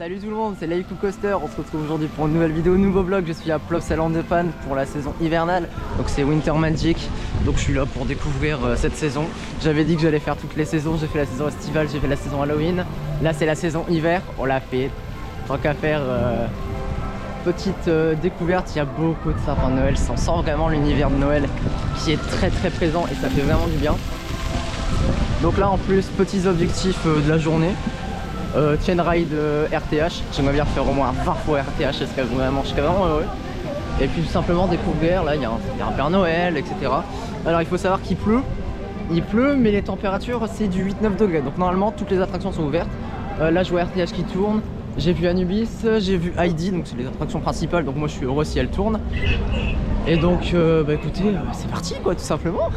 Salut tout le monde, c'est Laiku Coaster. On se retrouve aujourd'hui pour une nouvelle vidéo, nouveau vlog. Je suis à Plopsaland de Pan pour la saison hivernale. Donc c'est Winter Magic. Donc je suis là pour découvrir cette saison. J'avais dit que j'allais faire toutes les saisons. J'ai fait la saison estivale, j'ai fait la saison Halloween. Là c'est la saison hiver. On l'a fait. Tant qu'à faire, petite découverte. Il y a beaucoup de sapins de Noël. Ça sent vraiment l'univers de Noël qui est très présent et ça fait vraiment du bien. Donc là en plus, petits objectifs de la journée. Chain Ride RTH, j'aimerais bien faire au moins 20 fois RTH, je serais vraiment heureux. Et puis tout simplement découvrir, là il y a un Père Noël, etc. Alors il faut savoir qu'il pleut, mais les températures c'est du 8-9 degrés, donc normalement toutes les attractions sont ouvertes. Là je vois RTH qui tourne, j'ai vu Anubis, j'ai vu Heidi, donc c'est les attractions principales, donc moi je suis heureux si elles tournent. Et donc bah écoutez, c'est parti quoi, tout simplement.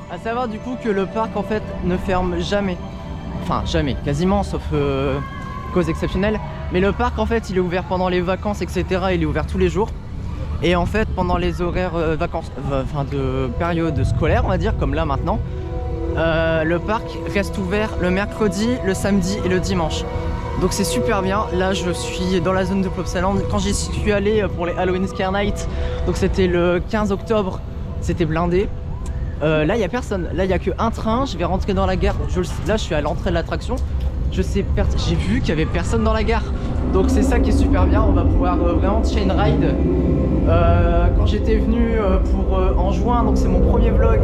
A savoir du coup que le parc en fait ne ferme jamais, enfin jamais, quasiment sauf cause exceptionnelle, mais le parc en fait il est ouvert pendant les vacances etc, il est ouvert tous les jours et en fait pendant les horaires vacances, enfin de période scolaire on va dire comme là maintenant, le parc reste ouvert le mercredi, le samedi et le dimanche. Donc c'est super bien. Là je suis dans la zone de Plopsaland. Quand j'y suis allé pour les Halloween Scare Night, donc c'était le 15 octobre, c'était blindé. Là il n'y a personne, là il n'y a qu'un train, je vais rentrer dans la gare, là je suis à l'entrée de l'attraction, j'ai vu qu'il n'y avait personne dans la gare, donc c'est ça qui est super bien, on va pouvoir vraiment chain ride. Quand j'étais venu en juin, donc c'est mon premier vlog,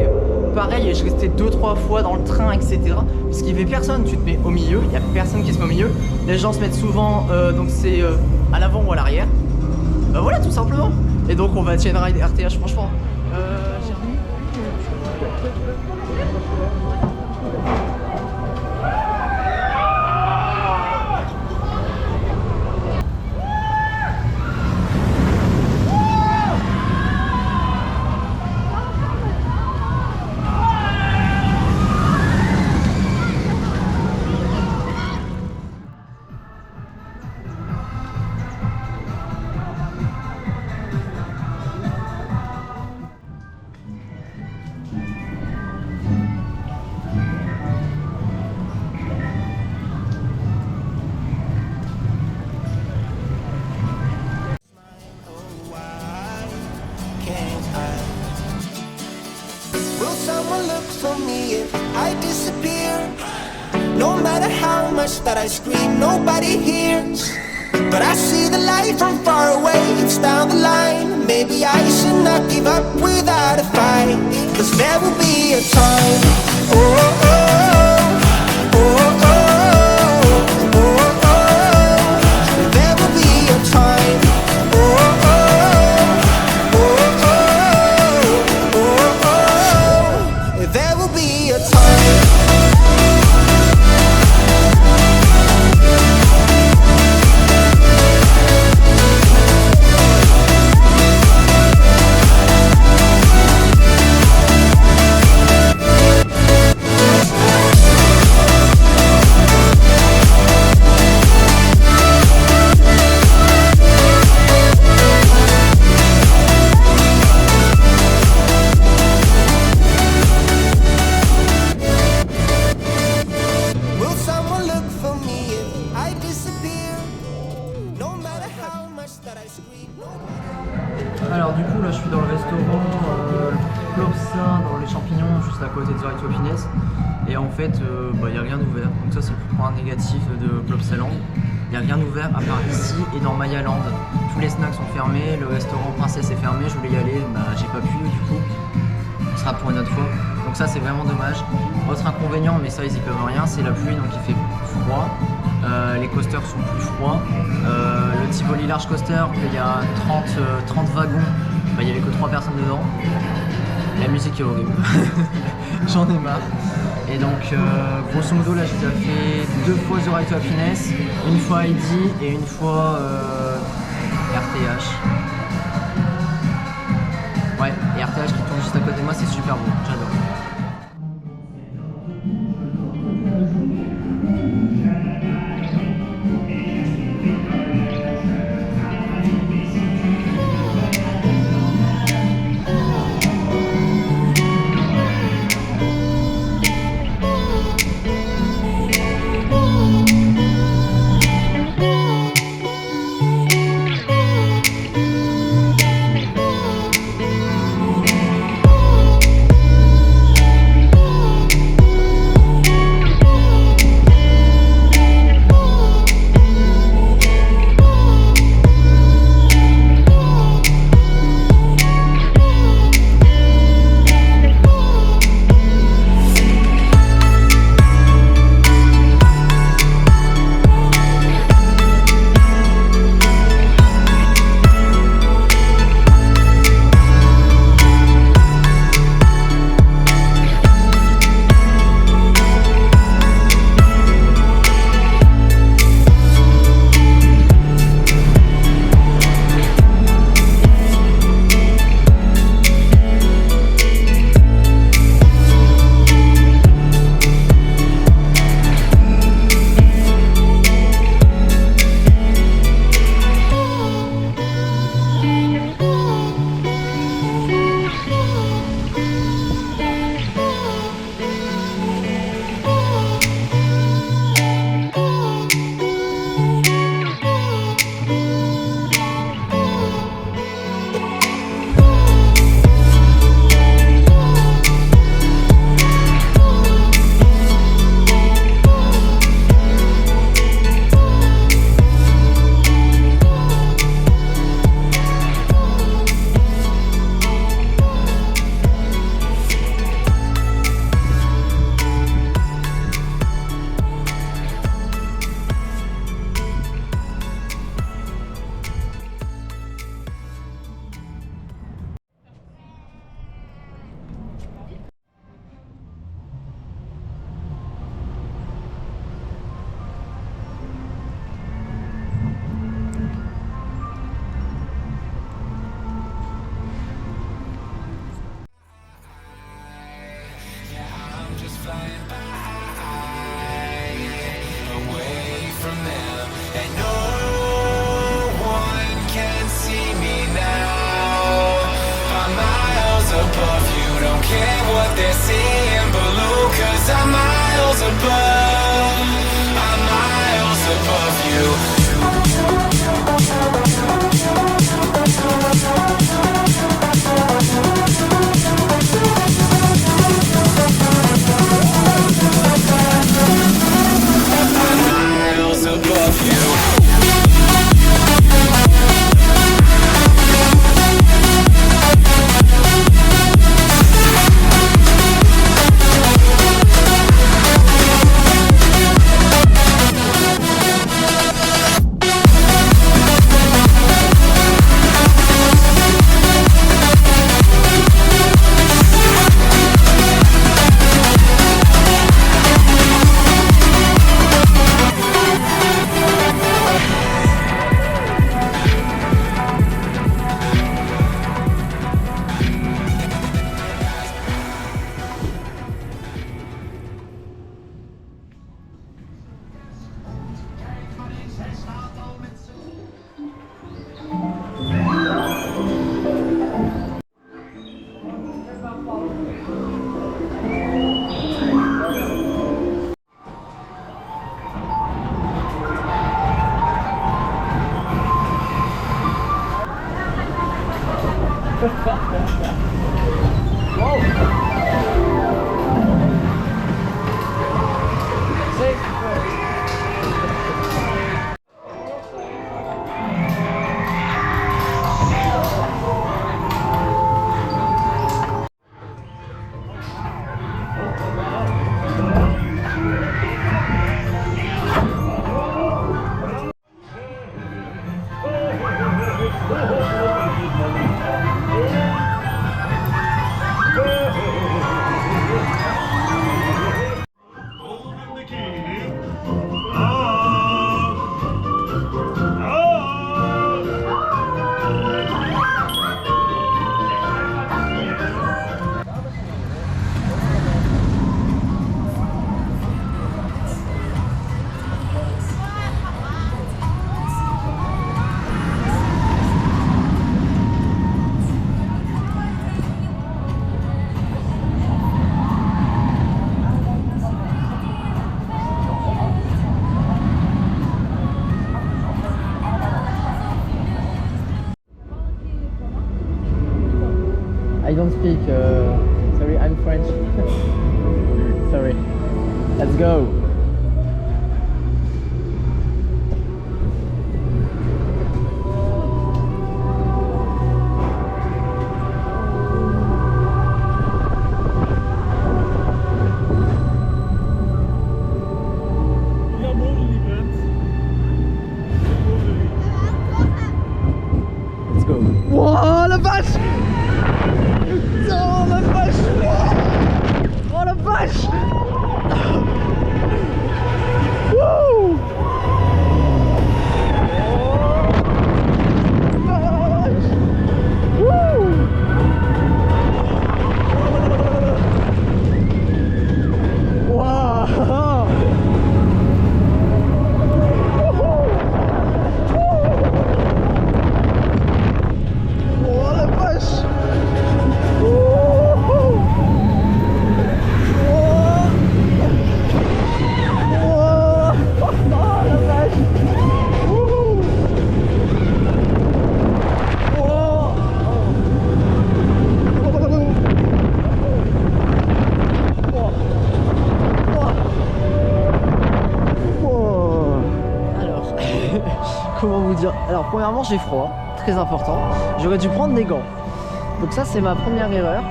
pareil je restais 2-3 fois dans le train etc, parce qu'il n'y avait personne, tu te mets au milieu, il n'y a personne qui se met au milieu, les gens se mettent souvent, donc c'est à l'avant ou à l'arrière, voilà tout simplement, et donc on va chain ride RTH franchement. Someone look for me if I disappear. No matter how much that I scream, nobody hears. But I see the light from far away, it's down the line. Maybe I should not give up without a fight, 'cause there will be a time. Oh, oh, oh, oh, oh, oh, oh. There will be a time. Oh, oh, oh, oh, oh, oh. There will be a time. Alors du coup là je suis dans le restaurant Plopsa dans les champignons juste à côté de The Right Happiness et en fait il n'y a rien d'ouvert, donc ça c'est le point négatif de Plopsaland. Il n'y a rien d'ouvert à part ici et dans Mayaland. Tous les snacks sont fermés, le restaurant Princesse est fermé, je voulais y aller, j'ai pas pu du coup, ce sera pour une autre fois. Donc ça c'est vraiment dommage. Autre inconvénient, mais ça ils y peuvent rien, c'est la pluie donc il fait froid. Les coasters sont plus froids. Le Tivoli Large Coaster, il y a 30 wagons, il n'y avait que 3 personnes dedans. La musique est horrible, j'en ai marre. Et donc grosso modo là j'ai déjà fait 2 fois The Right to Happiness, une fois Heidi et une fois RTH. Ouais, et RTH qui tourne juste à côté de moi, c'est super beau, j'adore. don't speak. Sorry, I'm French. Sorry. Let's go. Let's go. Wow, la vache! Oh la vache! Oh la vache! Wouh! Comment vous dire? Alors premièrement j'ai froid, très important. J'aurais dû prendre des gants. Donc ça c'est ma première erreur.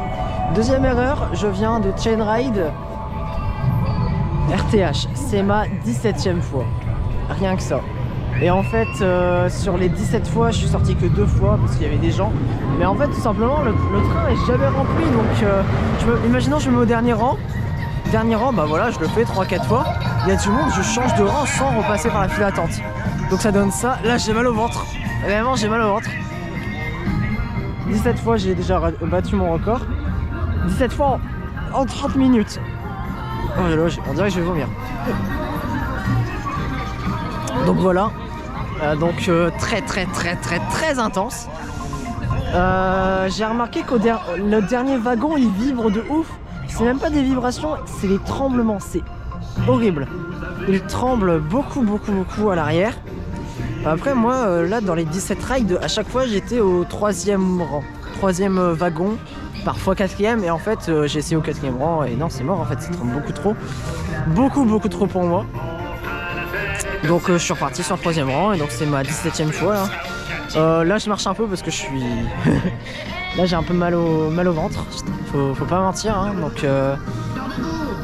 Deuxième erreur, je viens de Chain Ride RTH. C'est ma 17e fois. Rien que ça. Et en fait sur les 17 fois je suis sorti que 2 fois parce qu'il y avait des gens. Mais en fait tout simplement le train est jamais rempli. Donc imaginons je me mets au dernier rang. Dernier rang, bah voilà, je le fais 3-4 fois. Il y a du monde, je change de rang sans repasser par la file d'attente. Donc ça donne ça. Là j'ai mal au ventre. Vraiment j'ai mal au ventre. 17 fois j'ai déjà battu mon record. 17 fois en 30 minutes. Oh là là, on dirait que je vais vomir. Donc voilà. Très intense. J'ai remarqué que le dernier wagon il vibre de ouf. C'est même pas des vibrations, c'est des tremblements. C'est horrible. Il tremble beaucoup à l'arrière. Après moi là dans les 17 rides à chaque fois j'étais au 3e rang, 3e wagon, parfois 4e, et en fait j'ai essayé au 4e rang et non c'est mort en fait, ça tremble beaucoup trop pour moi. Donc je suis reparti sur le 3e rang et donc c'est ma 17e fois là. Là je marche un peu parce que je suis là j'ai un peu mal au ventre, faut pas mentir hein. Donc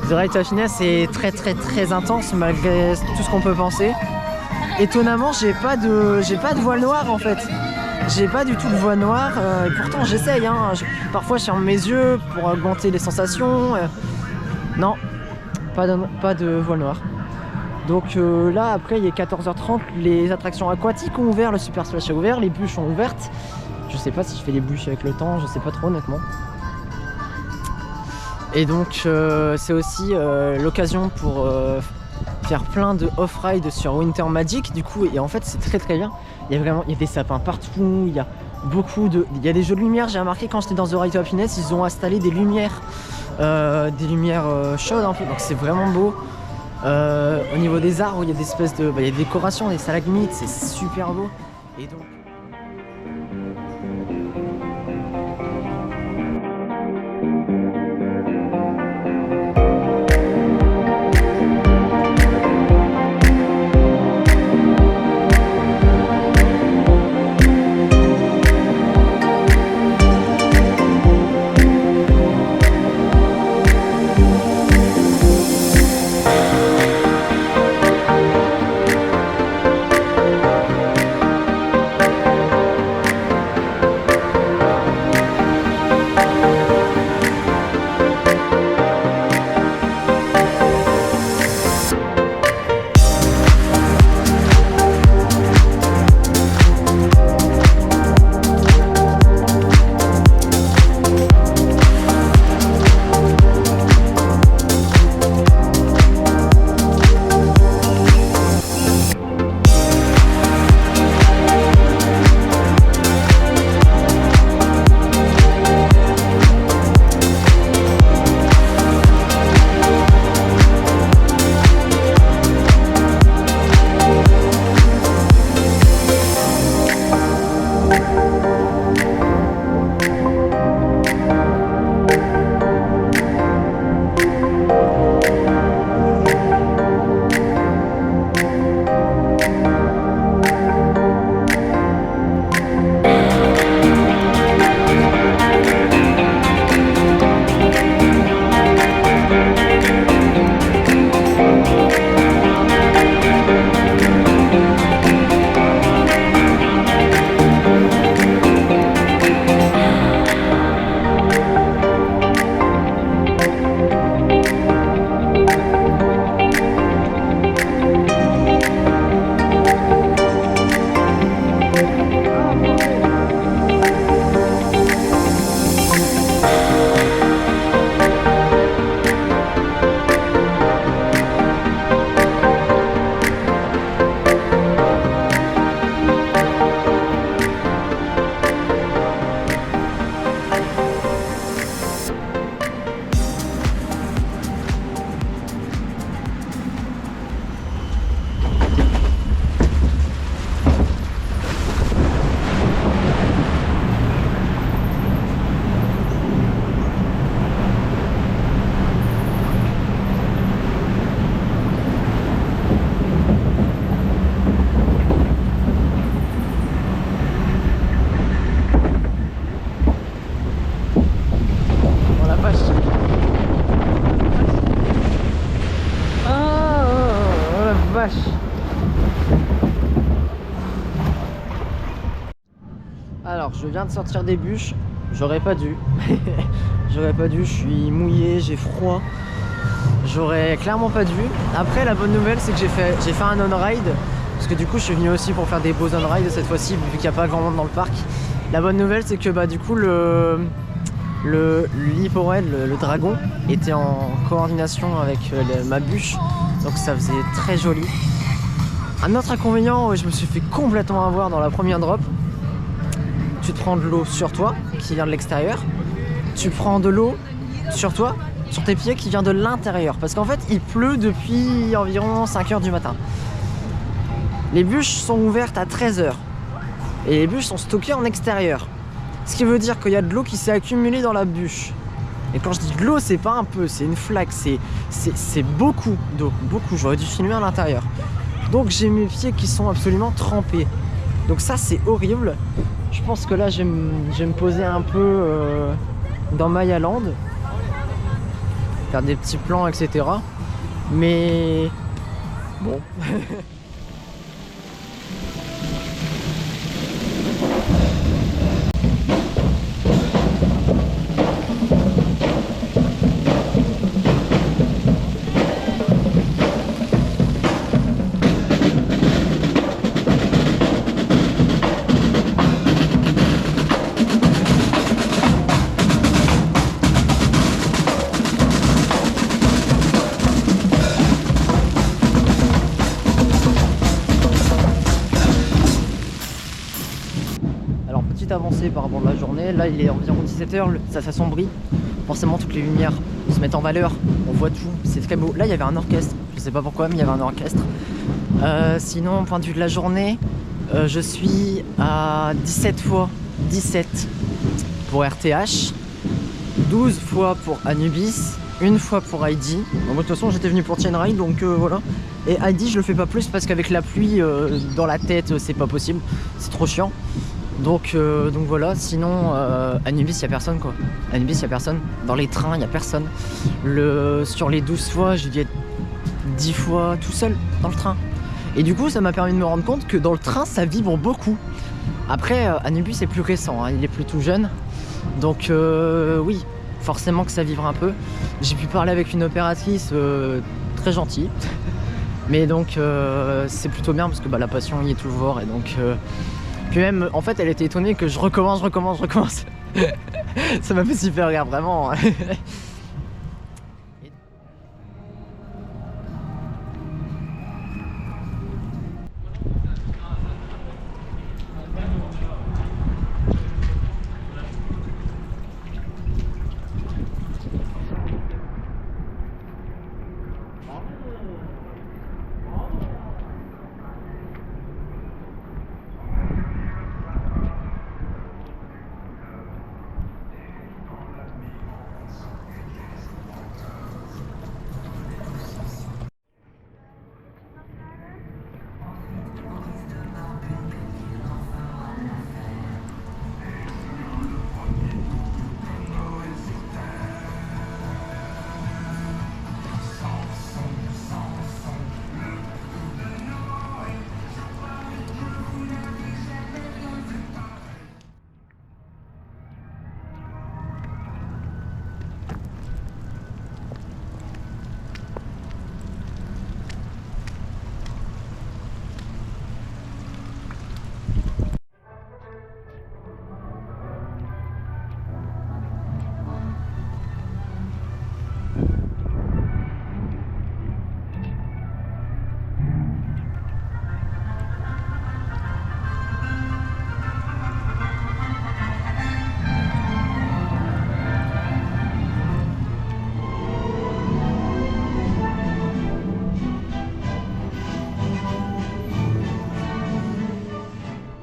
The Ride to Happiness c'est très intense malgré tout ce qu'on peut penser. Étonnamment j'ai pas de voile noire en fait. J'ai pas du tout de voile noire et pourtant j'essaye hein. Parfois je ferme mes yeux pour augmenter les sensations. Non, pas de voile noire. Donc là après il est 14h30, les attractions aquatiques ont ouvert, le Super Splash a ouvert, les bûches ont ouvertes. Je sais pas si je fais les bûches avec le temps, je sais pas trop honnêtement. Et donc c'est aussi l'occasion pour faire plein de off-ride sur Winter Magic du coup, et en fait c'est très bien. Il y a des sapins partout, il y a des jeux de lumière. J'ai remarqué quand j'étais dans The Ride to Happiness, ils ont installé des lumières chaudes un peu, donc c'est vraiment beau. Au niveau des arbres, il y a des espèces de il y a des décorations, des stalagmites, c'est super beau. Et donc vache. Alors, je viens de sortir des bûches. J'aurais pas dû. J'aurais pas dû, je suis mouillé, j'ai froid. J'aurais clairement pas dû. Après, la bonne nouvelle, c'est que j'ai fait un on-ride. Parce que du coup, je suis venu aussi pour faire des beaux on-ride cette fois-ci, vu qu'il n'y a pas grand monde dans le parc. La bonne nouvelle, c'est que du coup, l'hippoède, le dragon, était en coordination avec ma bûche. Donc ça faisait très joli. Un autre inconvénient, je me suis fait complètement avoir dans la première drop. Tu te prends de l'eau sur toi, qui vient de l'extérieur. Tu prends de l'eau sur toi, sur tes pieds, qui vient de l'intérieur. Parce qu'en fait, il pleut depuis environ 5 h du matin. Les bûches sont ouvertes à 13 h. Et les bûches sont stockées en extérieur. Ce qui veut dire qu'il y a de l'eau qui s'est accumulée dans la bûche. Et quand je dis de l'eau, c'est pas un peu, c'est une flaque, c'est beaucoup d'eau. Beaucoup, j'aurais dû filmer à l'intérieur. Donc j'ai mes pieds qui sont absolument trempés. Donc ça, c'est horrible. Je pense que là, je vais me poser un peu dans Maya Land. Faire des petits plans, etc. Mais bon. Avancé par rapport à la journée, là il est environ 17 h, ça s'assombrit, forcément toutes les lumières se mettent en valeur, on voit tout, c'est très beau. Là il y avait un orchestre, je sais pas pourquoi mais il y avait un orchestre. Sinon, point de vue de la journée, je suis à 17 fois 17 pour RTH, 12 fois pour Anubis, une fois pour Heidi. Bon, de toute façon j'étais venu pour Chain Ride, donc voilà. Et Heidi je le fais pas plus parce qu'avec la pluie dans la tête c'est pas possible, c'est trop chiant. Donc voilà, sinon Anubis il y a personne quoi. Anubis il y a personne. Dans les trains il y a personne. Sur les 12 fois j'ai dû être 10 fois tout seul dans le train. Et du coup ça m'a permis de me rendre compte que dans le train ça vibre beaucoup. Après Anubis est plus récent, hein, il est plus tout jeune. Donc oui, forcément que ça vibre un peu. J'ai pu parler avec une opératrice très gentille. Mais donc c'est plutôt bien parce que la passion y est toujours et donc... Puis même, en fait, elle était étonnée que je recommence. Ça m'a fait super rire, vraiment.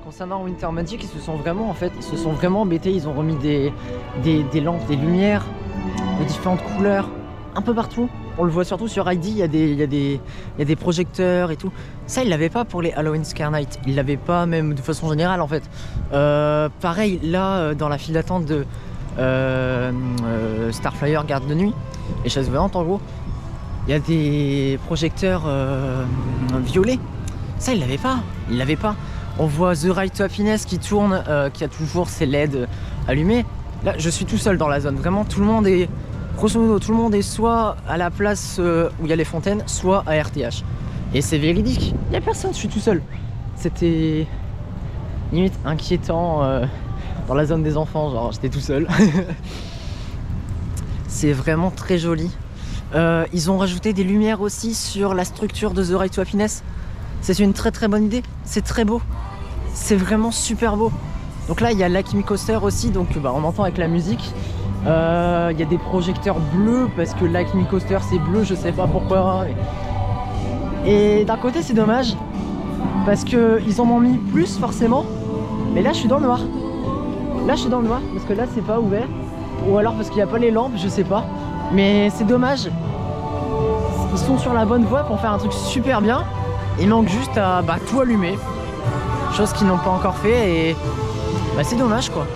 Concernant Winter Magic, ils se sont vraiment embêtés, ils ont remis des lampes, des lumières de différentes couleurs un peu partout. On le voit surtout sur Heidi, il y a des projecteurs et tout. Ça, ils l'avaient pas pour les Halloween Scare Night, ils l'avaient pas même de façon générale en fait. Pareil, là, dans la file d'attente de Starflyer Garde de Nuit, les chaises volantes en gros, Il y a des projecteurs violets. Ça, il l'avait pas. Il l'avait pas. On voit The Ride to Happiness qui tourne, qui a toujours ses LED allumés. Là, je suis tout seul dans la zone. Vraiment, tout le monde est... Grosso modo, tout le monde est soit à la place où il y a les fontaines, soit à RTH. Et c'est véridique. Il n'y a personne, je suis tout seul. C'était limite inquiétant dans la zone des enfants. Genre, j'étais tout seul. C'est vraiment très joli. Ils ont rajouté des lumières aussi sur la structure de The Ride to Happiness. C'est une très très bonne idée. C'est très beau. C'est vraiment super beau. Donc là, il y a l'Acme Coaster aussi. Donc on entend avec la musique. Il y a des projecteurs bleus parce que l'Acme Coaster c'est bleu, je sais pas pourquoi. Et d'un côté c'est dommage parce que ils en ont mis plus forcément. Mais là je suis dans le noir. Là je suis dans le noir parce que là c'est pas ouvert. Ou alors parce qu'il n'y a pas les lampes, je sais pas. Mais c'est dommage. Ils sont sur la bonne voie pour faire un truc super bien. Il manque juste à tout allumer. Chose qu'ils n'ont pas encore fait et c'est dommage quoi.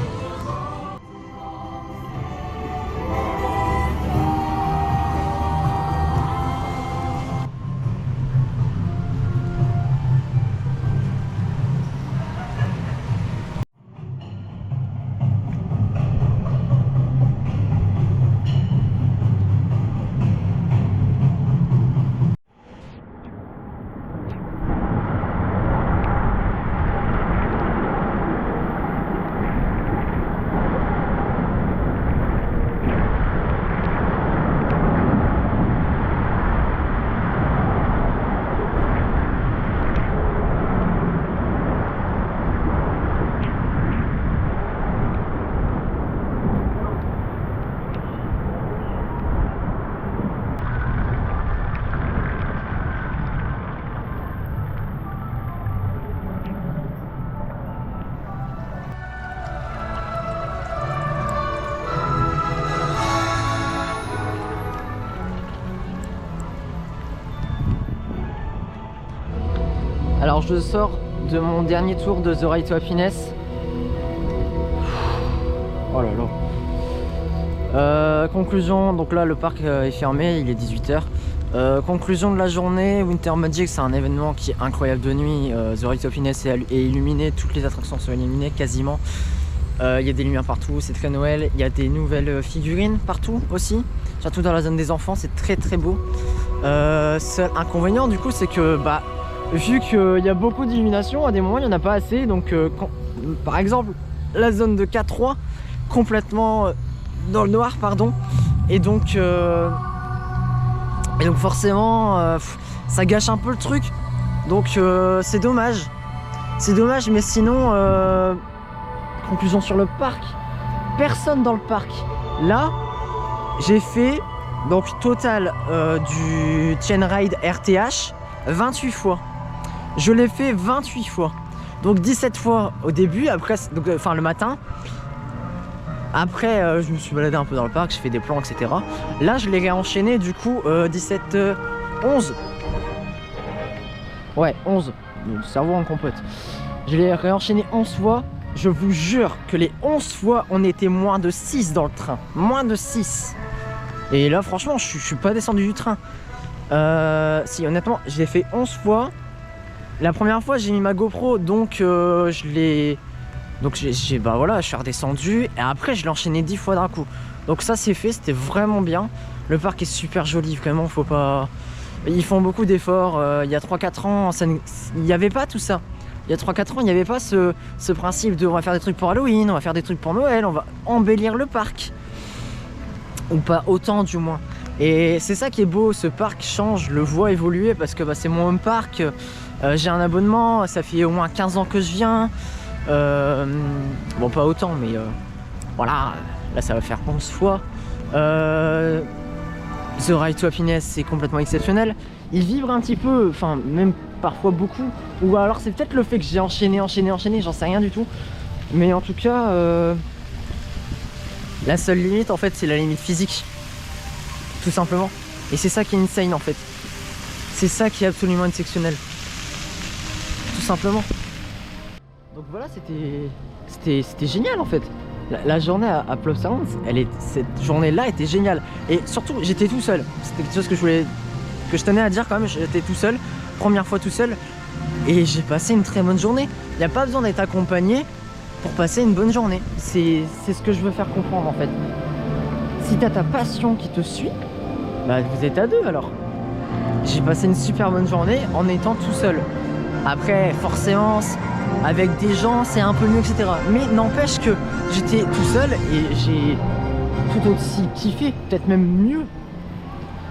Alors je sors de mon dernier tour de The Ride to Happiness. Oh là là. Conclusion, donc là le parc est fermé, il est 18 h. Conclusion de la journée, Winter Magic c'est un événement qui est incroyable de nuit. The Ride to Happiness est illuminé, toutes les attractions sont illuminées quasiment. Il y a des lumières partout, c'est très Noël. Il y a des nouvelles figurines partout aussi, surtout dans la zone des enfants, c'est très très beau. Seul inconvénient du coup c'est que vu qu'il y a beaucoup d'illumination, à des moments il n'y en a pas assez. Donc par exemple la zone de K3 complètement dans le noir pardon. Et donc forcément ça gâche un peu le truc. Donc c'est dommage. C'est dommage mais sinon conclusion sur le parc. Personne dans le parc. Là j'ai fait donc total du Chain Ride RTH 28 fois. Je l'ai fait 28 fois. Donc 17 fois au début, après, donc, enfin le matin. Après, je me suis baladé un peu dans le parc, j'ai fait des plans, etc. Là, je l'ai réenchaîné du coup 11. Ouais, 11. Le cerveau en compote. Je l'ai réenchaîné 11 fois. Je vous jure que les 11 fois, on était moins de 6 dans le train. Moins de 6. Et là, franchement, je suis pas descendu du train. Si honnêtement je l'ai fait 11 fois. La première fois j'ai mis ma GoPro donc je l'ai. Donc voilà, je suis redescendu et après je l'ai enchaîné 10 fois d'un coup. Donc ça c'est fait, c'était vraiment bien. Le parc est super joli, vraiment faut pas. Ils font beaucoup d'efforts. Il y a 3-4 ans, il n'y avait pas tout ça. Il y a 3-4 ans, il n'y avait pas ce principe de on va faire des trucs pour Halloween, on va faire des trucs pour Noël, on va embellir le parc. Ou pas autant du moins. Et c'est ça qui est beau, ce parc change, je le vois évoluer parce que c'est mon home park. J'ai un abonnement, ça fait au moins 15 ans que je viens. Bon pas autant mais voilà, là ça va faire 11 fois. The Ride to Happiness c'est complètement exceptionnel. Il vibre un petit peu, enfin même parfois beaucoup. Ou alors c'est peut-être le fait que j'ai enchaîné, j'en sais rien du tout. Mais en tout cas, la seule limite en fait c'est la limite physique. Tout simplement. Et c'est ça qui est insane en fait. C'est ça qui est absolument exceptionnel. Tout simplement. Donc voilà, c'était génial en fait. La journée à Plopsaland, cette journée-là était géniale. Et surtout, j'étais tout seul. C'était quelque chose que je voulais que je tenais à dire quand même. J'étais tout seul, première fois tout seul, et j'ai passé une très bonne journée. Il n'y a pas besoin d'être accompagné pour passer une bonne journée. C'est ce que je veux faire comprendre en fait. Si t'as ta passion qui te suit, bah vous êtes à deux alors. J'ai passé une super bonne journée en étant tout seul. Après, forcément, avec des gens, c'est un peu mieux, etc. Mais n'empêche que j'étais tout seul et j'ai tout aussi kiffé, peut-être même mieux.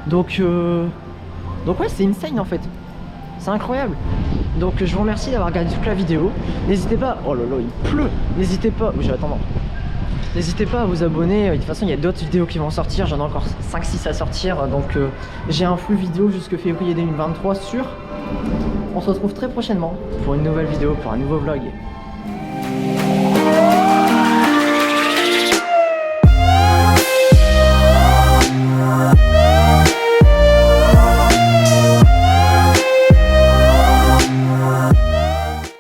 Donc ouais, c'est insane en fait. C'est incroyable. Donc je vous remercie d'avoir regardé toute la vidéo. N'hésitez pas, oh là là, il pleut. N'hésitez pas, j'ai attends. N'hésitez pas à vous abonner. De toute façon, il y a d'autres vidéos qui vont sortir. J'en ai encore 5-6 à sortir. Donc j'ai un flux vidéo jusque février 2023 sûr. On se retrouve très prochainement pour une nouvelle vidéo, pour un nouveau vlog.